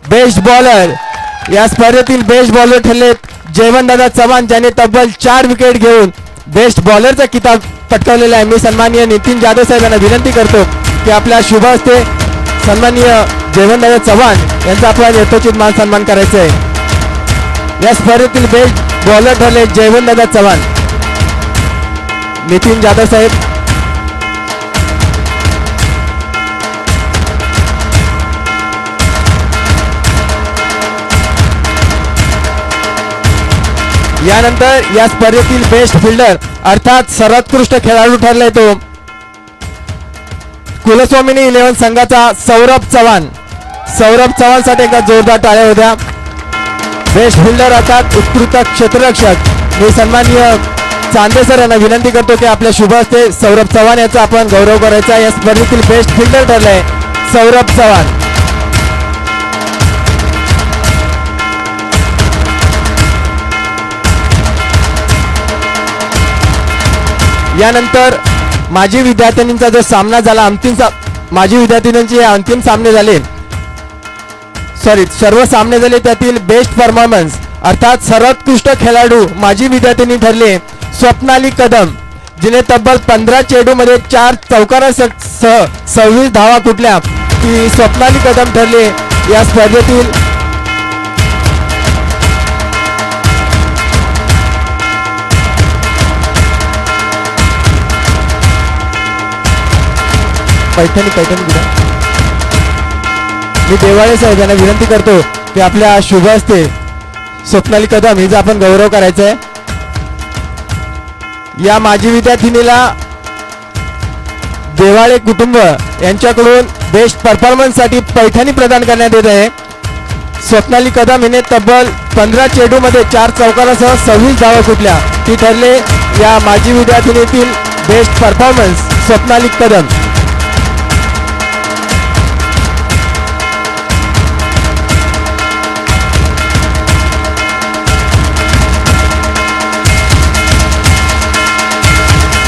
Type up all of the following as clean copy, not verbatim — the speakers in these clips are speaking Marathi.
बेस्ट बॉलर, या स्पर्धेतील बेस्ट बॉलर ठरले जयवंतदादा चव्हाण, ज्याने तब्बल 4 विकेट घेऊन बेस्ट बॉलरचा किताब पटकावलेला आहे. मी सन्माननीय नितीन जाधव साहेबांना विनंती करतो की आपल्या शुभ हस्ते सन्माननीय जयवंतदादा चव्हाण यांचा आपण यथोचित मान सन्मान करायचा आहे. या स्पर्धेतील बेस्ट बॉलर ठरले जयवंतदादा चव्हाण. नितीन जाधव साहेब, यानंतर या स्पर्धेतील बेस्ट फिल्डर अर्थात सर्वोत्कृष्ट खेळाडू ठरलाय तो कुलस्वामिनी 11 संघाचा सौरभ चव्हाण. सौरभ चव्हाण साठी एकदा जोरदार टाळ्या होत्या. बेस्ट फिल्डर अर्थात उत्कृष्ट क्षेत्ररक्षक मी सन्माननीय चांदे सर यांना विनंती करतो की आपल्या शुभ हस्ते सौरभ चव्हाण याचा आपण गौरव करायचा. या स्पर्धेतील बेस्ट फिल्डर ठरलाय सौरभ चव्हाण. यानंतर माजी विद्यार्थिनींचा जो सामना झाला, माजी विद्यार्थिनींचे अंतिम सामने झाले, सर्व सामने झाले, त्यातील बेस्ट परफॉर्मन्स अर्थात सर्वोत्कृष्ट खेळाडू माजी विद्यार्थिनी ठरले स्वप्नाली कदम, जिने तब्बल 15 चेंडूमध्ये 4 चौकारांसह 26 धावा कुठल्या. ती स्वप्नाली कदम ठरले या स्पर्धेतील पैठणी दिला. मी देवाळे साहेब यांना विनंती करतो की आपल्या शुभ हस्ते स्वप्नाली कदम हिचा आपण गौरव करायचा आहे. या माजी विद्यार्थिनीला देवाळे कुटुंब यांच्याकडून बेस्ट परफॉर्मन्स साठी पैठणी प्रदान करण्यात येत आहे. स्वप्नाली कदम हिने तब्बल 15 चेंडूमध्ये 4 चौकारांसह 26 धावा कुठल्या. ती ठरले या माजी विद्यार्थिनीतील बेस्ट परफॉर्मन्स स्वप्नाली कदम.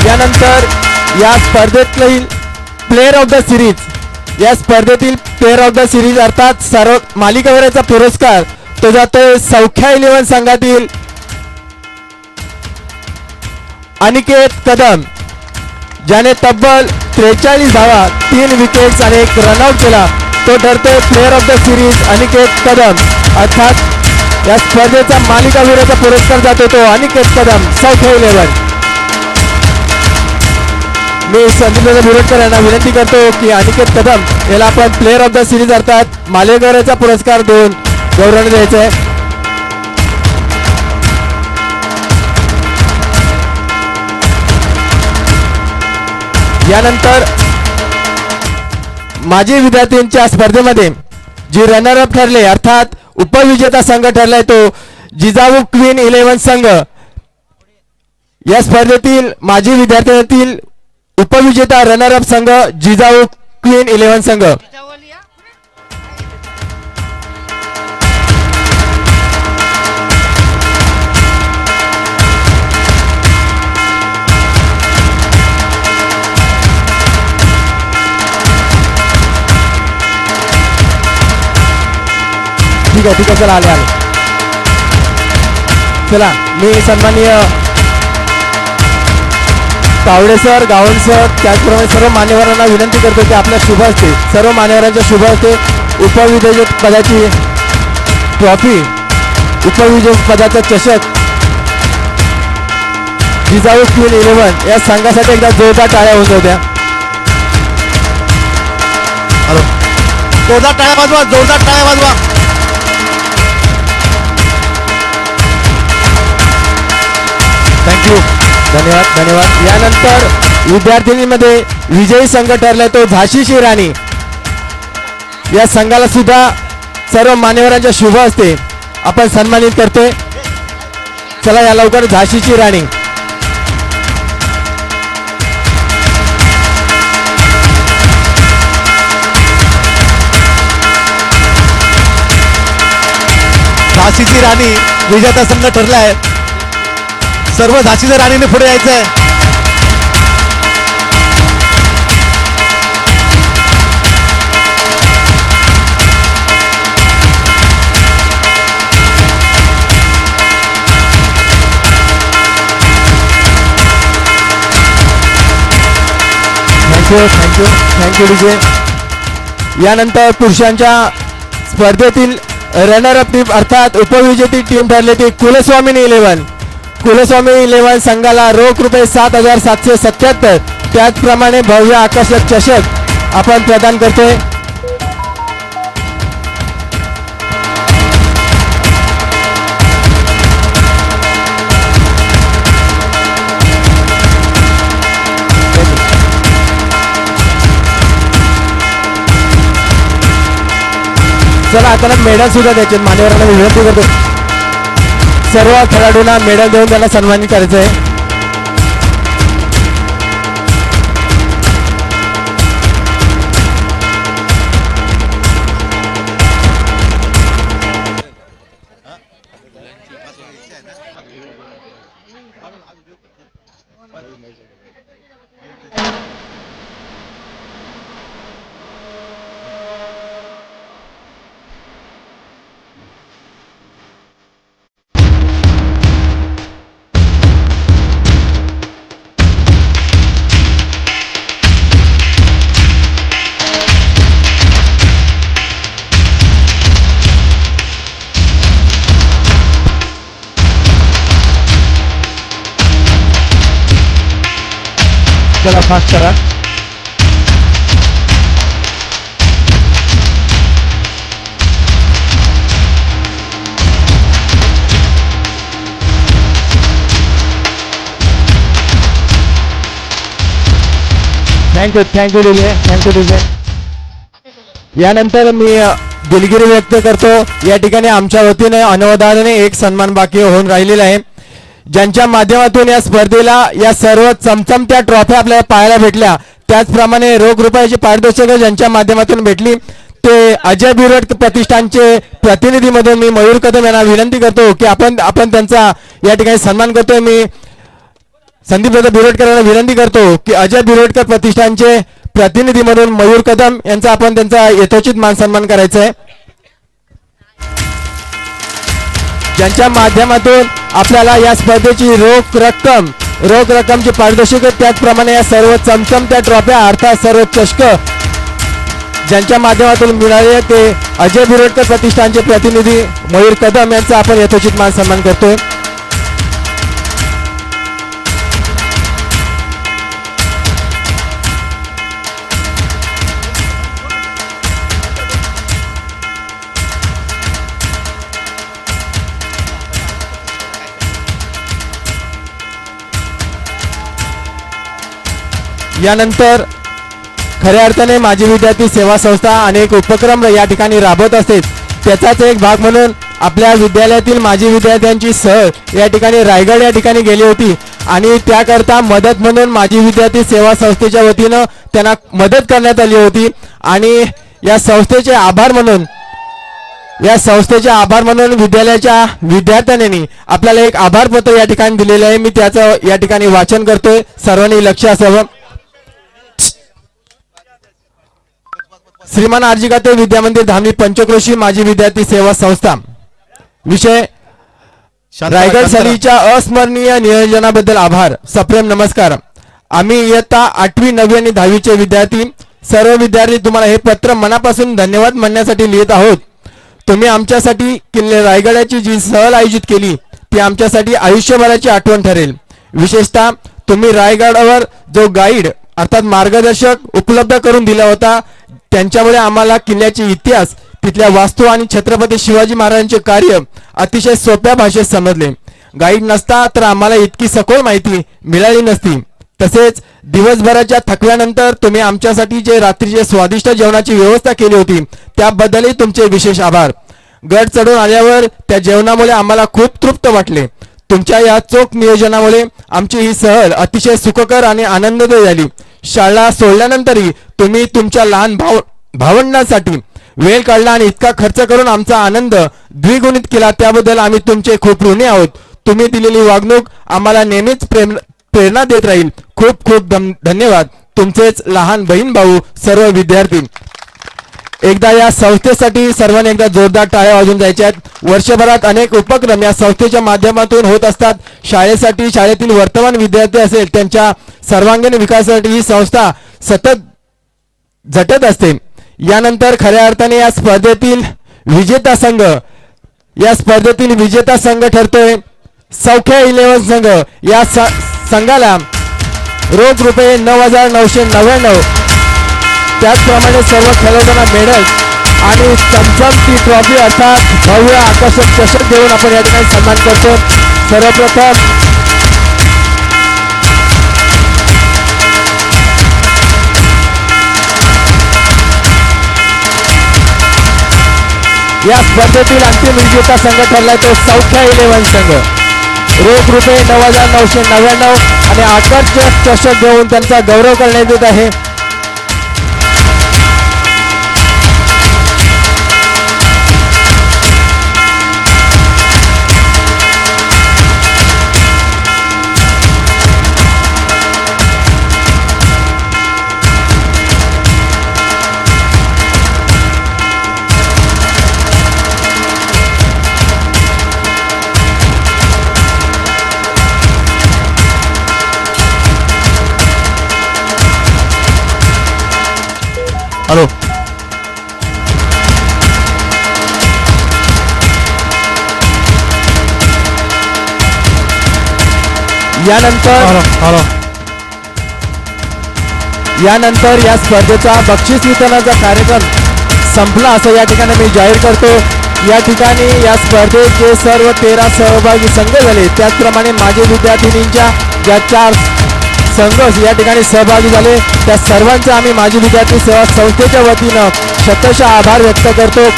यानंतर या स्पर्धेतील प्लेअर ऑफ द सिरीज, या स्पर्धेतील प्लेअर ऑफ द सिरीज अर्थात सर्व मालिकावीराचा पुरस्कार तो जातोय सौख्या 11 संघातील अनिकेत कदम, ज्याने तब्बल 43 धावा 3 विकेट्स आणि 1 रनआउट केला. तो ठरतोय player of the series Aniket Kadam. अर्थात या स्पर्धेचा मालिकावीराचा पुरस्कार जातो तो अनिकेत कदम सौख्या 11. मी संदीप मुरटकर यांना विनंती करतो की अनिकेत कदम याला आपण प्लेअर ऑफ द सिरीज अर्थात मालिकावीराचा पुरस्कार देऊन गौरवण्यात द्यायचा आहे. यानंतर माजी विद्यार्थ्यांच्या स्पर्धेमध्ये जी रनर अप ठरले अर्थात उपविजेता संघ ठरलाय तो जिजाऊ क्वीन 11 संघ. या स्पर्धेतील माजी विद्यार्थ्यांतील उपविजेता रनर अप संघ जिजाऊ क्वीन 11 संघ. ठीक आहे चला आले चला. मी सन्माननीय तावडे सर, गावण सर, त्याचप्रमाणे सर्व मान्यवरांना विनंती करतो की आपल्या शुभ हस्ते सर्व मान्यवरांच्या शुभ हस्ते उपविजेते पदाची ट्रॉफी, उपविजेते पदाचा चषक जिजाऊ क्वीन 11 या संघासाठी एकदा जोरदार टाळ्या होत होत्या. जोरदार टाळ्या वाजवा, जोरदार टाळ्या वाजवा. थँक्यू, धन्यवाद. यानंतर विद्यार्थिनीमध्ये विजयी संघ ठरलाय तो झाशीची राणी. या संघाला सुद्धा सर्व मान्यवरांच्या शुभ हस्ते आपण सन्मानित करतोय. चला या लवकर झाशीची राणी. झाशीची राणी विजेता संघ ठरला आहे. सर्व झाशीच्या राणीने पुढे यायचं आहे. थँक्यू विजय. यानंतर पुरुषांच्या स्पर्धेतील रनर अप टीम अर्थात उपविजेती टीम ठरली ती कुलस्वामिनी 11 संघाला रोख रुपये 7,777. त्याचप्रमाणे भव्य आकर्षक चषक आपण प्रदान करतोय. चला आता मेडल सुद्धा द्यायचे. मान्यवरांना विनंती करतो सर्व खेळाडूंना मेडल देऊन त्यांना सन्मानित करायचं आहे. चला फास्ट करा. थँक्यू दिले. यानंतर मी दिलगिरी व्यक्त करतो. या ठिकाणी आमच्या वतीने अनवधानाने एक सन्मान बाकी होऊन राहिलेला आहे. ज्यांच्या माध्यमातून या स्पर्धेला या सर्व चमचमत्या ट्रॉफ्या आपल्याला पाहायला भेटल्या, त्याचप्रमाणे रोख रुपयाची पारितोषिक ज्यांच्या माध्यमातून भेटली ते अजय बिरोड प्रतिष्ठानचे प्रतिनिधी म्हणून मी मयूर कदम यांना विनंती करतो की आपण त्यांचा या ठिकाणी सन्मान करतोय. मी संदीप दादा बिरोडकर यांना विनंती करतो की अजय बिरोडकर प्रतिष्ठानचे प्रतिनिधी म्हणून मयूर कदम यांचा आपण त्यांचा यथोचित मान सन्मान करायचा आहे. ज्यांच्या माध्यमातून आपल्याला या स्पर्धेची रोख रक्कमची पारितोषिक, त्याचप्रमाणे या सर्व चमचमत्या ट्रॉफ्या अर्थात सर्व चषक ज्यांच्या माध्यमातून मिळाले ते अजय बिरोडकर प्रतिष्ठानचे प्रतिनिधी मयूर कदम यांचा आपण यथोचित मान सन्मान करतोय. यानंतर खऱ्या अर्थाने माजी विद्यार्थी सेवा संस्था अनेक उपक्रम या ठिकाणी राबवत असते. त्याचाच एक भाग म्हणून आपल्या विद्यालयातील माजी विद्यार्थ्यांची सहल या ठिकाणी रायगड या ठिकाणी गेली होती आणि त्याकरता मदत म्हणून माजी विद्यार्थी सेवा संस्थेच्या वतीनं त्यांना मदत करण्यात आली होती. आणि या संस्थेचे आभार म्हणून विद्यालयाच्या विद्यार्थ्यांनी आपल्याला एक आभार पत्र या ठिकाणी दिलेलं आहे. मी त्याचं या ठिकाणी वाचन करतोय, सर्वांनी लक्ष असावं. श्रीमान आरजी गाते विद्यामंदिर धामणी पंचक्रोशी माजी विद्यार्थी सेवा संस्था. विषय रायगड सहलीच्या अस्मरणीय नियोजनाबद्दल आभार. सप्रेम नमस्कार. आम्ही इयत्ता 8वी 9वी आणि 10वीचे विद्यार्थी सर्व विद्यार्थी तुम्हाला हे पत्र मनापासून धन्यवाद म्हणण्यासाठी लिहित आहोत. तुम्ही आमच्यासाठी किल्ले रायगडाची जी सहल आयोजित केली ती आमच्यासाठी आयुष्यभराची आठवण ठरेल. विशेषतः तुम्ही रायगडावर जो गाईड अर्थात मार्गदर्शक उपलब्ध करून दिला होता त्यांच्यामुळे आम्हाला किल्ल्याचे इतिहास, तिथल्या वास्तू आणि छत्रपती शिवाजी महाराजांचे कार्य अतिशय सोप्या भाषेत समजले. गाईड नसता तर आम्हाला इतकी सखोल माहिती मिळाली नसती. तसेच दिवसभराच्या थकव्यानंतर तुम्ही आमच्यासाठी जे रात्रीचे स्वादिष्ट जेवणाची व्यवस्था केली होती त्याबद्दलही तुमचे विशेष आभार. गड चढून आल्यावर त्या जेवणामुळे आम्हाला खूप तृप्त वाटले. तुमच्या या चोख नियोजनामुळे आमची ही सहल अतिशय सुखकर आणि आनंददायी झाली. शाळा सोडल्यानंतरही तुम्ही तुमच्या लहान भावंडांसाठी वेळ काढला आणि इतका खर्च करून आमचा आनंद द्विगुणित केला, त्याबद्दल आम्ही तुमचे खूप ऋणी आहोत. तुम्ही दिलेली वागणूक आम्हाला नेहमीच प्रेरणा देत राहील. खूप खूप धन्यवाद. तुमचेच लहान बहीण भाऊ सर्व विद्यार्थी. एकदा या संस्थेसाठी सर्वांनी एकदा जोरदार टाळ्या वाजवून जायच्या आहेत. वर्षभरात अनेक उपक्रम या संस्थेच्या माध्यमातून होत असतात. शाळेसाठी, शाळेतील वर्तमान विद्यार्थी असेल त्यांच्या सर्वांगीण विकासासाठी ही संस्था सतत झटत असते. यानंतर खऱ्या अर्थाने या स्पर्धेतील विजेता संघ ठरतोय सौख्या 11 संघ. या संघाला रोख रुपये 9,999, त्याचप्रमाणे सर्व खेळाडूंना मेडल्स आणि संपत्ती ट्रॉफी अर्थात भव्य आकर्षक चषक देऊन आपण या ठिकाणी सन्मान करतो. सर्वप्रथम या स्पर्धेतील अंतिम विजेता संघ ठरलाय तो सौख्या 11 संघ. रोख रुपये 9,999 आणि आकर्षक चषक देऊन त्यांचा गौरव करण्यात येत आहे. हॅलो यानंतर या स्पर्धेचा बक्षीस वितरणाचा कार्यक्रम संपला असं या ठिकाणी मी जाहीर करतो. या ठिकाणी या स्पर्धेचे सर्व 13 सहभागी संघ झाले. त्याचप्रमाणे माजी विद्यार्थिनींच्या ज्या 4 संघ या ठिकाणी सहभागी झाले त्या सर्वांचे आम्ही माजी विद्यार्थी सेवा संस्थेच्या वतीनं शतशः आभार व्यक्त करतो.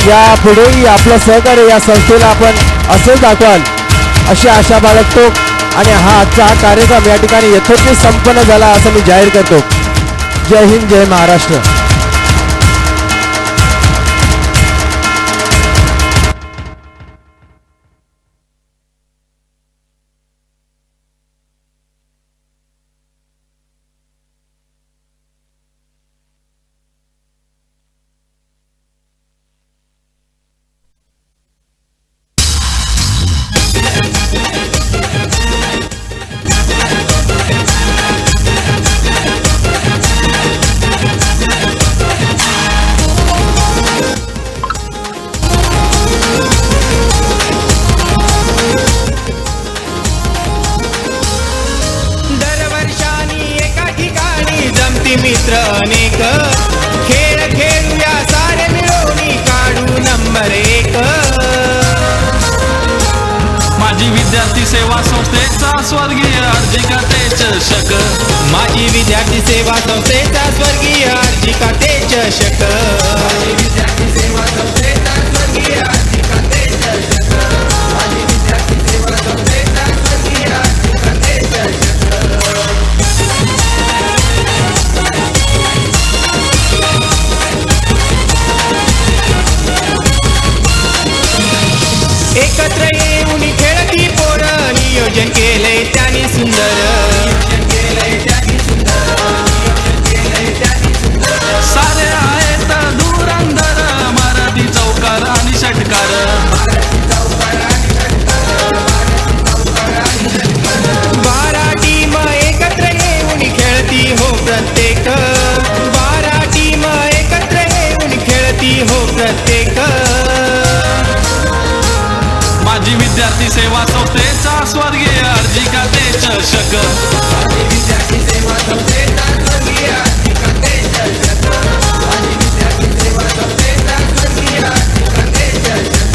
यापुढेही आपलं सहकार्य या संस्थेला आपण असंच दाखवाल अशी आशा बाळगतो आणि आजचा कार्यक्रम या ठिकाणी यथोचित संपन्न झाला असं मी जाहीर करतो. जय हिंद, जय महाराष्ट्र. मित्र अनेक खेळ खेळूया सारे मिळून काढू नंबर 1. माझी विद्यार्थी सेवा संस्थेचा स्वर्गीय अर्जिका ते चषक. माझी विद्यार्थी सेवा संस्थेचा स्वर्गीय अर्जिका ते चषक. माझी विद्यार्थी सेवा संस्थेचा स्वर्गीय अर्जिका ते चषक. माझी विद्यार्थी सेवा संस्थेचा स्वर्गीय अर्जिका ते चषक. एकत्र येऊन खेळती पोरं नियोजन केलंय त्यांनी सुंदर. सारे आहेत धुरंधर मराठी चौकार आणि षटकार. 12 टीम एकत्र येऊन खेळती हो प्रत्येक. 12 टीम एकत्र येऊन खेळती हो प्रत्येक. माझी विद्यार्थी सेवा संस्थेचा स्वर्गीय अर्जिका ते चषक. माझी विद्यार्थी सेवा संस्थेचा स्वर्गीय अर्जिका ते चषक. माझी विद्यार्थी सेवा संस्थेचा स्वर्गीय अर्जिका ते चषक.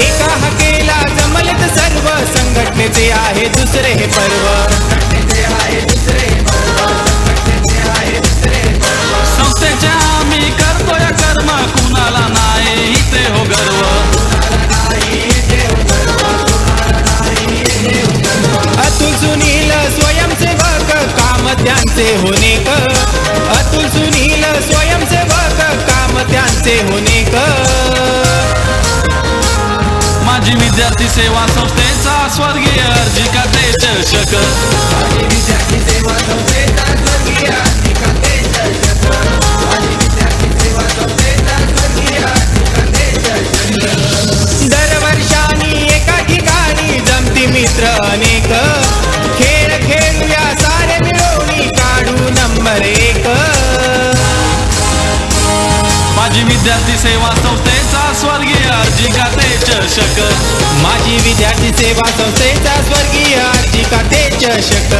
एका हाकेला जमलेत सर्व संघटनेचे आहे दुसरे हे पर्व. संस्थेच्या आम्ही करतोय कर्म कुणाला नाही इथे हो गर्व. अतुल सुनील स्वयंसेवक काम त्यांचे होणे क. अतुल सुनील स्वयंसेवक काम त्यांचे होणे क. माझी विद्यार्थी सेवा संस्थेचा स्वर्गीय अर्जिका ते चषक. माझी विद्यार्थी सेवा संस्थेचा स्वर्गीय अर्जिका ते चषक. माझी विद्यार्थी सेवा संस्थेचा स्वर्गीय अर्जिका ते चषक. माझी विद्यार्थी सेवा संस्थेचा स्वर्गीय अर्जी खाते चषक माझी विद्यार्थी सेवा संस्थेचा स्वर्गीय अर्जी खाते चषक